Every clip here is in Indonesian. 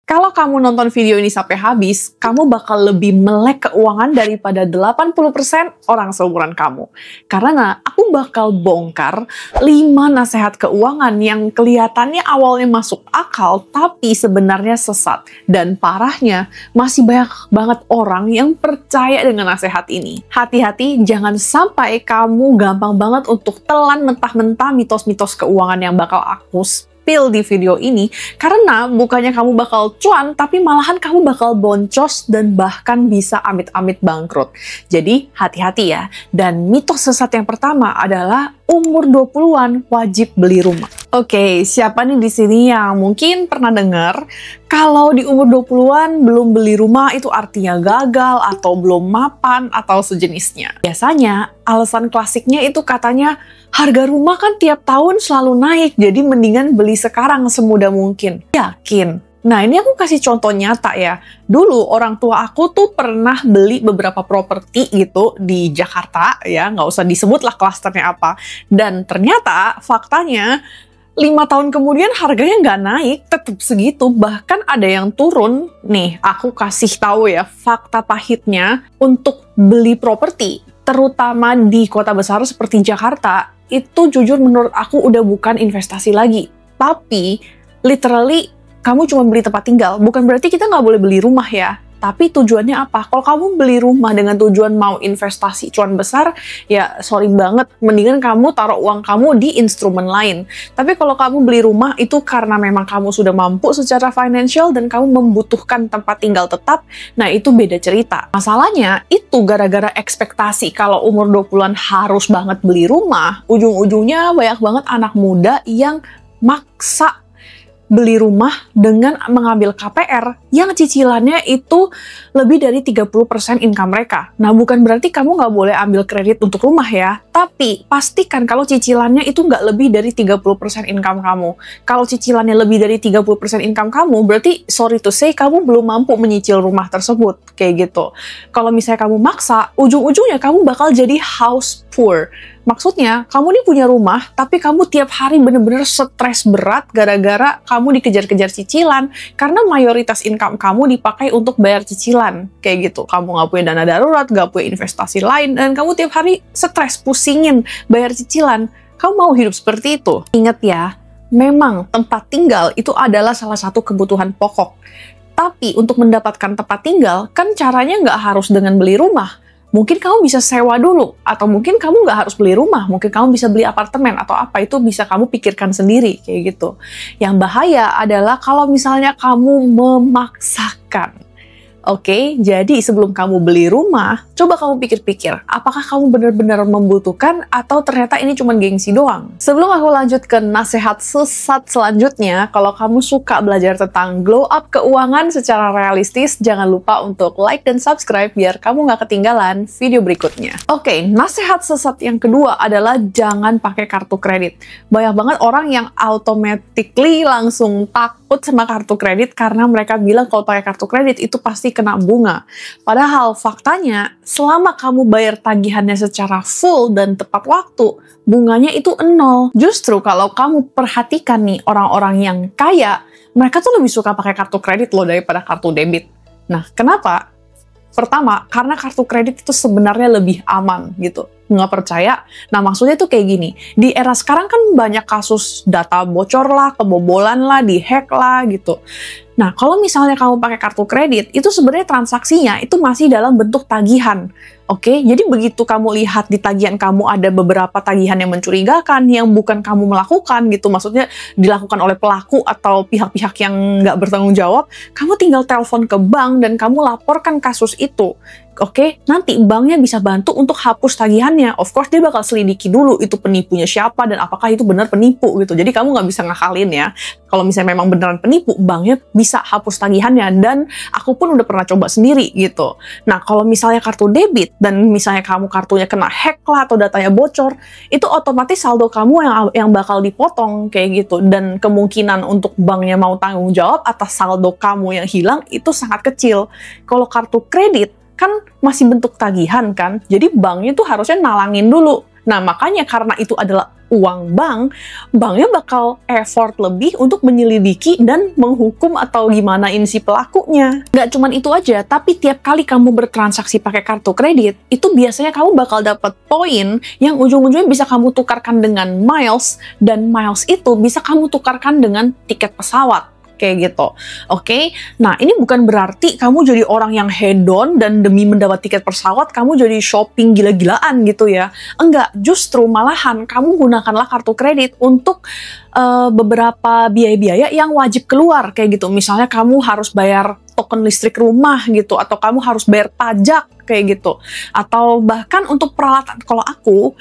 Kalau kamu nonton video ini sampai habis, kamu bakal lebih melek keuangan daripada 80% orang seumuran kamu. Karena aku bakal bongkar 5 nasihat keuangan yang kelihatannya awalnya masuk akal, tapi sebenarnya sesat. Dan parahnya, masih banyak banget orang yang percaya dengan nasihat ini. Hati-hati, jangan sampai kamu gampang banget untuk telan mentah-mentah mitos-mitos keuangan yang bakal aku di video ini, karena bukannya kamu bakal cuan, tapi malahan kamu bakal boncos dan bahkan bisa amit-amit bangkrut. Jadi hati-hati ya. Dan mitos sesat yang pertama adalah umur 20-an wajib beli rumah. Oke, siapa nih di sini yang mungkin pernah dengar kalau di umur 20-an belum beli rumah itu artinya gagal atau belum mapan atau sejenisnya. Biasanya alasan klasiknya itu katanya harga rumah kan tiap tahun selalu naik, jadi mendingan beli sekarang semudah mungkin. Yakin? Nah, ini aku kasih contoh nyata ya. Dulu orang tua aku tuh pernah beli beberapa properti gitu di Jakarta, ya nggak usah disebut lah klasternya apa. Dan ternyata faktanya 5 tahun kemudian harganya nggak naik, tetap segitu. Bahkan ada yang turun. Nih, aku kasih tahu ya fakta pahitnya untuk beli properti, terutama di kota besar seperti Jakarta, itu jujur menurut aku udah bukan investasi lagi. Tapi, literally, kamu cuma beli tempat tinggal. Bukan berarti kita nggak boleh beli rumah ya. Tapi tujuannya apa? Kalau kamu beli rumah dengan tujuan mau investasi cuan besar, ya sorry banget, mendingan kamu taruh uang kamu di instrumen lain. Tapi kalau kamu beli rumah itu karena memang kamu sudah mampu secara financial dan kamu membutuhkan tempat tinggal tetap, nah itu beda cerita. Masalahnya itu gara-gara ekspektasi kalau umur 20-an harus banget beli rumah, ujung-ujungnya banyak banget anak muda yang maksa beli rumah dengan mengambil KPR yang cicilannya itu lebih dari 30% income mereka. Nah, bukan berarti kamu nggak boleh ambil kredit untuk rumah ya, tapi pastikan kalau cicilannya itu nggak lebih dari 30% income kamu. Kalau cicilannya lebih dari 30% income kamu, berarti sorry to say, kamu belum mampu menyicil rumah tersebut, kayak gitu. Kalau misalnya kamu maksa, ujung-ujungnya kamu bakal jadi house poor. Maksudnya, kamu ini punya rumah, tapi kamu tiap hari bener-bener stres berat gara-gara kamu dikejar-kejar cicilan, karena mayoritas income kamu dipakai untuk bayar cicilan. Kayak gitu, kamu nggak punya dana darurat, nggak punya investasi lain, dan kamu tiap hari stres, pusingin, bayar cicilan. Kamu mau hidup seperti itu? Ingat ya, memang tempat tinggal itu adalah salah satu kebutuhan pokok. Tapi untuk mendapatkan tempat tinggal, kan caranya nggak harus dengan beli rumah. Mungkin kamu bisa sewa dulu, atau mungkin kamu nggak harus beli rumah, mungkin kamu bisa beli apartemen, atau apa, itu bisa kamu pikirkan sendiri, kayak gitu. Yang bahaya adalah kalau misalnya kamu memaksakan. Oke, jadi sebelum kamu beli rumah, coba kamu pikir-pikir, apakah kamu benar-benar membutuhkan atau ternyata ini cuma gengsi doang? Sebelum aku lanjut ke nasihat sesat selanjutnya, kalau kamu suka belajar tentang glow up keuangan secara realistis, jangan lupa untuk like dan subscribe biar kamu nggak ketinggalan video berikutnya. Oke, nasihat sesat yang kedua adalah jangan pakai kartu kredit. Banyak banget orang yang automatically langsung takut sama kartu kredit karena mereka bilang kalau pakai kartu kredit itu pasti kena bunga. Padahal faktanya, selama kamu bayar tagihannya secara full dan tepat waktu, bunganya itu 0. Justru kalau kamu perhatikan nih orang-orang yang kaya, mereka tuh lebih suka pakai kartu kredit loh daripada kartu debit. Nah, kenapa? Pertama, karena kartu kredit itu sebenarnya lebih aman gitu. Nggak percaya? Nah, maksudnya tuh kayak gini. Di era sekarang kan banyak kasus data bocor lah, kebobolan lah, dihack lah gitu. Nah, kalau misalnya kamu pakai kartu kredit, itu sebenarnya transaksinya itu masih dalam bentuk tagihan. Oke, jadi begitu kamu lihat di tagihan kamu ada beberapa tagihan yang mencurigakan, yang bukan kamu melakukan gitu, maksudnya dilakukan oleh pelaku atau pihak-pihak yang nggak bertanggung jawab, kamu tinggal telepon ke bank dan kamu laporkan kasus itu. Oke, nanti banknya bisa bantu untuk hapus tagihannya. Of course, dia bakal selidiki dulu itu penipunya siapa dan apakah itu benar penipu gitu. Jadi kamu nggak bisa ngakalin ya. Kalau misalnya memang beneran penipu, banknya bisa hapus tagihannya. Dan aku pun udah pernah coba sendiri gitu. Nah, kalau misalnya kartu debit dan misalnya kamu kartunya kena hack lah atau datanya bocor, itu otomatis saldo kamu yang bakal dipotong kayak gitu. Dan kemungkinan untuk banknya mau tanggung jawab atas saldo kamu yang hilang itu sangat kecil. Kalau kartu kredit kan masih bentuk tagihan kan, jadi banknya tuh harusnya nalangin dulu. Nah, makanya karena itu adalah uang bank, banknya bakal effort lebih untuk menyelidiki dan menghukum atau gimanain si pelakunya. Nggak cuman itu aja, tapi tiap kali kamu bertransaksi pakai kartu kredit, itu biasanya kamu bakal dapat poin yang ujung-ujungnya bisa kamu tukarkan dengan miles, dan miles itu bisa kamu tukarkan dengan tiket pesawat. Kayak gitu, oke? Nah, ini bukan berarti kamu jadi orang yang hedon dan demi mendapat tiket pesawat, kamu jadi shopping gila-gilaan gitu ya. Enggak, justru malahan kamu gunakanlah kartu kredit untuk beberapa biaya-biaya yang wajib keluar, kayak gitu. Misalnya kamu harus bayar token listrik rumah gitu, atau kamu harus bayar pajak, kayak gitu. Atau bahkan untuk peralatan, kalau aku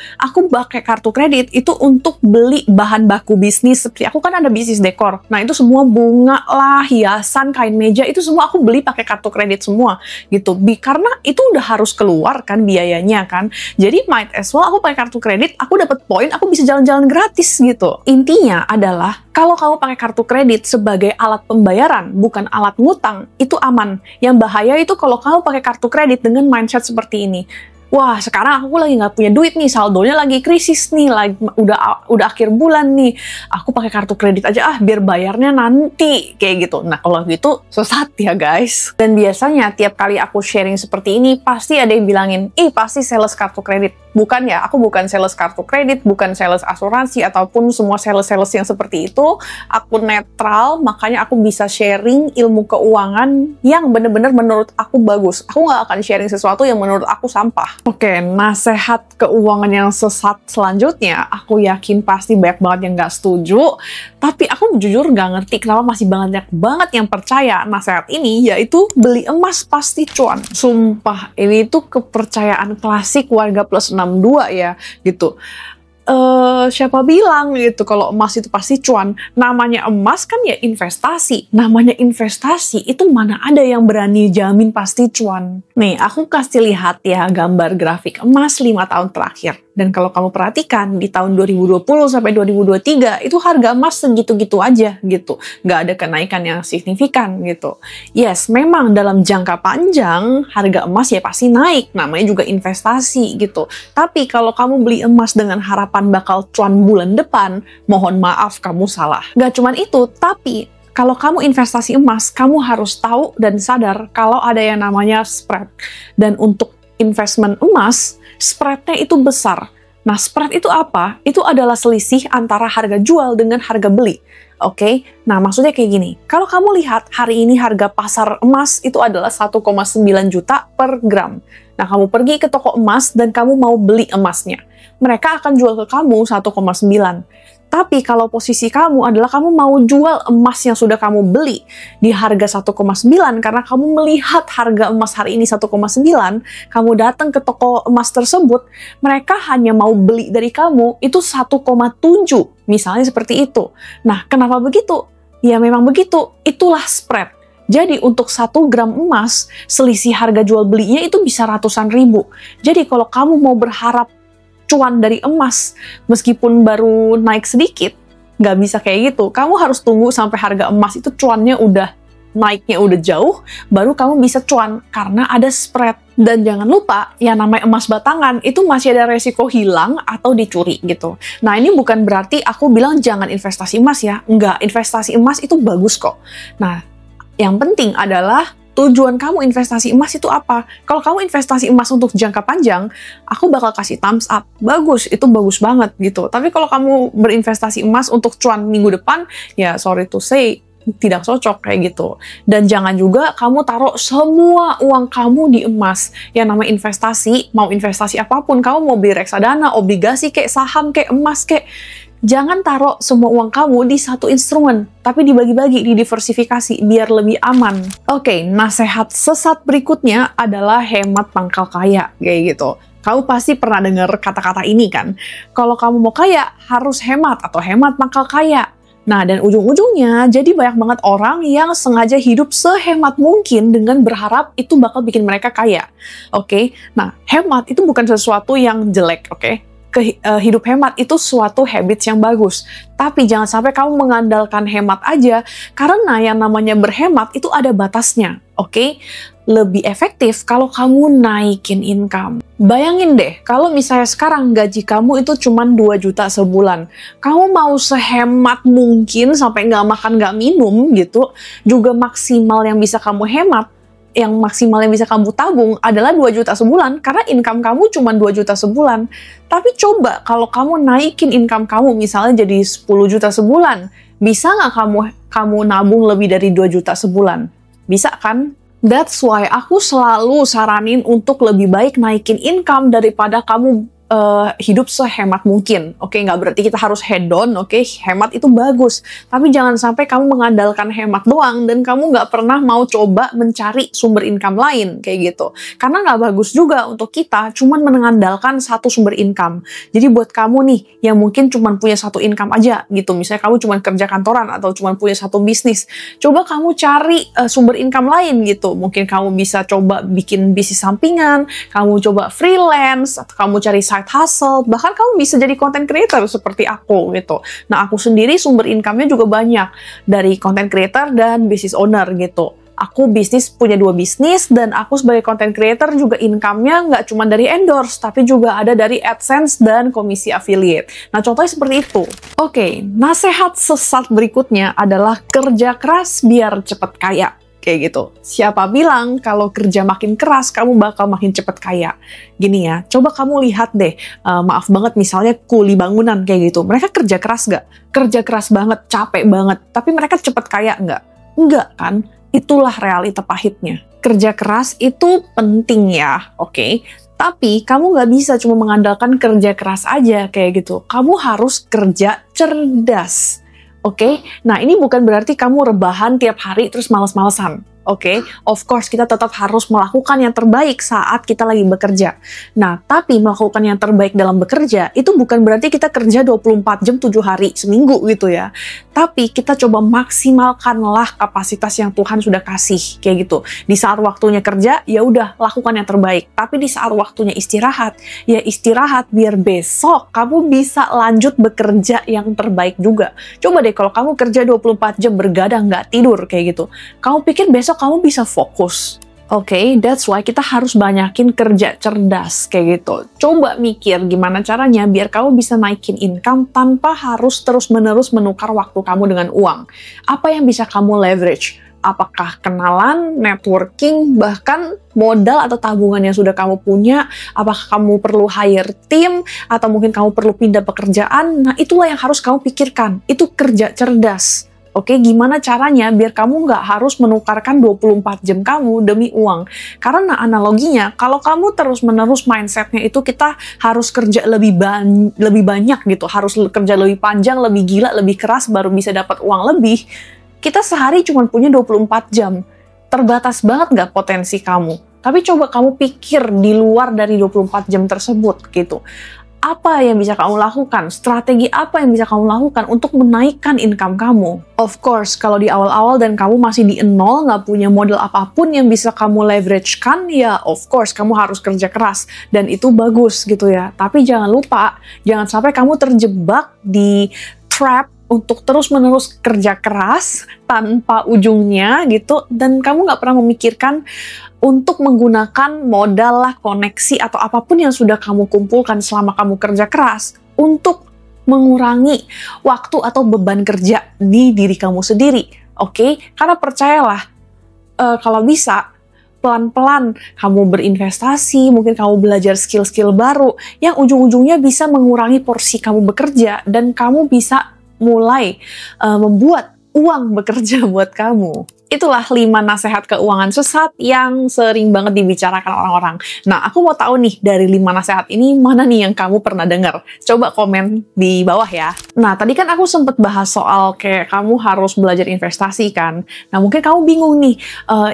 pakai kartu kredit itu untuk beli bahan baku bisnis. Seperti aku kan ada bisnis dekor, nah itu semua bunga lah, hiasan, kain meja, itu semua aku beli pakai kartu kredit semua gitu. Karena itu udah harus keluar kan biayanya kan, jadi might as well aku pakai kartu kredit, aku dapat poin, aku bisa jalan-jalan gratis gitu. Intinya adalah kalau kamu pakai kartu kredit sebagai alat pembayaran, bukan alat ngutang, itu aman. Yang bahaya itu kalau kamu pakai kartu kredit dengan mindset seperti ini. Wah, sekarang aku lagi nggak punya duit nih, saldonya lagi krisis nih, udah akhir bulan nih. Aku pakai kartu kredit aja biar bayarnya nanti, kayak gitu. Nah, kalau gitu sesat ya guys. Dan biasanya tiap kali aku sharing seperti ini, pasti ada yang bilangin, pasti sales kartu kredit. Bukan ya, aku bukan sales kartu kredit, bukan sales asuransi, ataupun semua sales-sales yang seperti itu. Aku netral, makanya aku bisa sharing ilmu keuangan yang bener-bener menurut aku bagus. Aku nggak akan sharing sesuatu yang menurut aku sampah. Oke, nasihat keuangan yang sesat selanjutnya, aku yakin pasti banyak banget yang nggak setuju, tapi aku jujur nggak ngerti kenapa masih banyak banget yang percaya nasihat ini, yaitu beli emas pasti cuan. Sumpah, ini tuh kepercayaan klasik warga plus 62 ya, gitu. Siapa bilang gitu kalau emas itu pasti cuan? Namanya emas kan ya investasi. Namanya investasi itu mana ada yang berani jamin pasti cuan. Nih, aku kasih lihat ya gambar grafik emas 5 tahun terakhir. Dan kalau kamu perhatikan di tahun 2020 sampai 2023 itu harga emas segitu-gitu aja gitu. Nggak ada kenaikan yang signifikan gitu. Yes, memang dalam jangka panjang harga emas ya pasti naik. Namanya juga investasi gitu. Tapi kalau kamu beli emas dengan harapan bakal cuan bulan depan, mohon maaf kamu salah. Nggak cuman itu, tapi kalau kamu investasi emas, kamu harus tahu dan sadar kalau ada yang namanya spread. Dan untuk investment emas, spreadnya itu besar. Nah, spread itu apa? Itu adalah selisih antara harga jual dengan harga beli. Oke? Nah, maksudnya kayak gini. Kalau kamu lihat hari ini harga pasar emas itu adalah 1,9 juta per gram. Nah, kamu pergi ke toko emas dan kamu mau beli emasnya. Mereka akan jual ke kamu 1,9. Tapi kalau posisi kamu adalah kamu mau jual emas yang sudah kamu beli di harga 1,9 karena kamu melihat harga emas hari ini 1,9, kamu datang ke toko emas tersebut, mereka hanya mau beli dari kamu itu 1,7, misalnya seperti itu. Nah, kenapa begitu? Ya memang begitu, itulah spread. Jadi untuk 1 gram emas, selisih harga jual belinya itu bisa ratusan ribu. Jadi kalau kamu mau berharap cuan dari emas, meskipun baru naik sedikit, nggak bisa kayak gitu. Kamu harus tunggu sampai harga emas itu cuannya udah naiknya udah jauh, baru kamu bisa cuan, karena ada spread. Dan jangan lupa, yang namanya emas batangan, itu masih ada resiko hilang atau dicuri gitu. Nah, ini bukan berarti aku bilang jangan investasi emas ya. Enggak, investasi emas itu bagus kok. Nah, yang penting adalah tujuan kamu investasi emas itu apa? Kalau kamu investasi emas untuk jangka panjang, aku bakal kasih thumbs up. Bagus, itu bagus banget gitu. Tapi kalau kamu berinvestasi emas untuk cuan minggu depan, ya sorry to say, tidak cocok kayak gitu. Dan jangan juga kamu taruh semua uang kamu di emas. Yang namanya investasi, mau investasi apapun, kamu mau beli reksadana, obligasi, kayak saham, kayak emas, kayak jangan taruh semua uang kamu di satu instrumen, tapi dibagi-bagi, didiversifikasi, biar lebih aman. Oke, nasihat sesat berikutnya adalah hemat pangkal kaya, kayak gitu. Kamu pasti pernah dengar kata-kata ini kan? Kalau kamu mau kaya, harus hemat atau hemat pangkal kaya. Nah, dan ujung-ujungnya, jadi banyak banget orang yang sengaja hidup sehemat mungkin dengan berharap itu bakal bikin mereka kaya. Oke? Nah, hemat itu bukan sesuatu yang jelek, oke? hidup hemat itu suatu habits yang bagus. Tapi jangan sampai kamu mengandalkan hemat aja, karena yang namanya berhemat itu ada batasnya, oke? Lebih efektif kalau kamu naikin income. Bayangin deh, kalau misalnya sekarang gaji kamu itu cuma 2 juta sebulan, kamu mau sehemat mungkin sampai nggak makan nggak minum gitu, juga maksimal yang bisa kamu hemat, yang maksimal yang bisa kamu tabung adalah 2 juta sebulan, karena income kamu cuma 2 juta sebulan. Tapi coba kalau kamu naikin income kamu misalnya jadi 10 juta sebulan, bisa nggak kamu nabung lebih dari 2 juta sebulan? Bisa kan? That's why aku selalu saranin untuk lebih baik naikin income daripada kamu hidup sehemat mungkin. Oke, nggak berarti kita harus hedon, oke? Hemat itu bagus. Tapi jangan sampai kamu mengandalkan hemat doang dan kamu nggak pernah mau coba mencari sumber income lain, kayak gitu. Karena nggak bagus juga untuk kita cuman mengandalkan satu sumber income. Jadi buat kamu nih, yang mungkin cuman punya satu income aja, gitu. Misalnya kamu cuman kerja kantoran atau cuman punya satu bisnis. Coba kamu cari sumber income lain, gitu. Mungkin kamu bisa coba bikin bisnis sampingan, kamu coba freelance, atau kamu cari side hustle, bahkan kamu bisa jadi content creator seperti aku gitu. Nah, aku sendiri sumber income-nya juga banyak dari content creator dan business owner gitu. Aku punya 2 bisnis, dan aku sebagai content creator juga income-nya nggak cuma dari endorse, tapi juga ada dari AdSense dan komisi affiliate. Nah, contohnya seperti itu. Oke, nasihat sesat berikutnya adalah kerja keras biar cepet kaya. Kayak gitu. Siapa bilang kalau kerja makin keras, kamu bakal makin cepet kaya? Gini ya, coba kamu lihat deh, maaf banget misalnya kuli bangunan kayak gitu. Mereka kerja keras nggak? Kerja keras banget, capek banget. Tapi mereka cepet kaya nggak? Nggak kan? Itulah realita pahitnya. Kerja keras itu penting ya, oke? Tapi kamu nggak bisa cuma mengandalkan kerja keras aja kayak gitu. Kamu harus kerja cerdas. Oke, nah ini bukan berarti kamu rebahan tiap hari terus males-malesan. Oke, of course kita tetap harus melakukan yang terbaik saat kita lagi bekerja. Nah, tapi melakukan yang terbaik dalam bekerja itu bukan berarti kita kerja 24 jam 7 hari seminggu gitu ya. Tapi kita coba maksimalkanlah kapasitas yang Tuhan sudah kasih kayak gitu. Di saat waktunya kerja, ya udah lakukan yang terbaik. Tapi di saat waktunya istirahat, ya istirahat biar besok kamu bisa lanjut bekerja yang terbaik juga. Coba deh kalau kamu kerja 24 jam bergadang nggak tidur kayak gitu. Kamu pikir besok kamu bisa fokus? Oke, that's why kita harus banyakin kerja cerdas kayak gitu. Coba mikir gimana caranya biar kamu bisa naikin income tanpa harus terus-menerus menukar waktu kamu dengan uang. Apa yang bisa kamu leverage? Apakah kenalan, networking, bahkan modal atau tabungan yang sudah kamu punya? Apakah kamu perlu hire tim? Atau mungkin kamu perlu pindah pekerjaan? Nah, itulah yang harus kamu pikirkan. Itu kerja cerdas. Oke, gimana caranya biar kamu nggak harus menukarkan 24 jam kamu demi uang? Karena analoginya, kalau kamu terus-menerus mindsetnya itu kita harus kerja lebih banyak gitu, harus kerja lebih panjang, lebih gila, lebih keras baru bisa dapat uang lebih. Kita sehari cuma punya 24 jam. Terbatas banget nggak potensi kamu? Tapi coba kamu pikir di luar dari 24 jam tersebut gitu. Apa yang bisa kamu lakukan? Strategi apa yang bisa kamu lakukan untuk menaikkan income kamu? Of course, kalau di awal-awal dan kamu masih di nol, nggak punya modal apapun yang bisa kamu leverage-kan, ya of course, kamu harus kerja keras. Dan itu bagus gitu ya. Tapi jangan lupa, jangan sampai kamu terjebak di trap untuk terus-menerus kerja keras tanpa ujungnya gitu, dan kamu nggak pernah memikirkan untuk menggunakan modal lah, koneksi, atau apapun yang sudah kamu kumpulkan selama kamu kerja keras untuk mengurangi waktu atau beban kerja di diri kamu sendiri, oke? Karena percayalah, kalau bisa, pelan-pelan kamu berinvestasi, mungkin kamu belajar skill-skill baru, yang ujung-ujungnya bisa mengurangi porsi kamu bekerja, dan kamu bisa mulai membuat uang bekerja buat kamu. Itulah 5 nasihat keuangan sesat yang sering banget dibicarakan orang-orang. Nah, aku mau tahu nih, dari 5 nasihat ini, mana nih yang kamu pernah dengar? Coba komen di bawah ya. Nah, tadi kan aku sempet bahas soal kayak kamu harus belajar investasi kan. Nah, mungkin kamu bingung nih,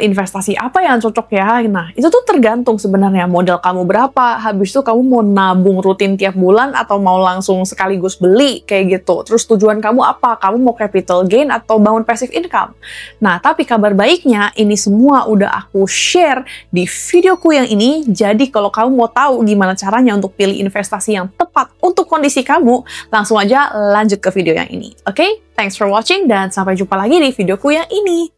investasi apa yang cocok ya? Nah, itu tuh tergantung sebenarnya modal kamu berapa, habis itu kamu mau nabung rutin tiap bulan atau mau langsung sekaligus beli kayak gitu. Terus tujuan kamu apa? Kamu mau capital gain atau bangun passive income? Nah, tapi Tapi kabar baiknya, ini semua udah aku share di videoku yang ini. Jadi kalau kamu mau tahu gimana caranya untuk pilih investasi yang tepat untuk kondisi kamu, langsung aja lanjut ke video yang ini. Oke? Thanks for watching dan sampai jumpa lagi di videoku yang ini.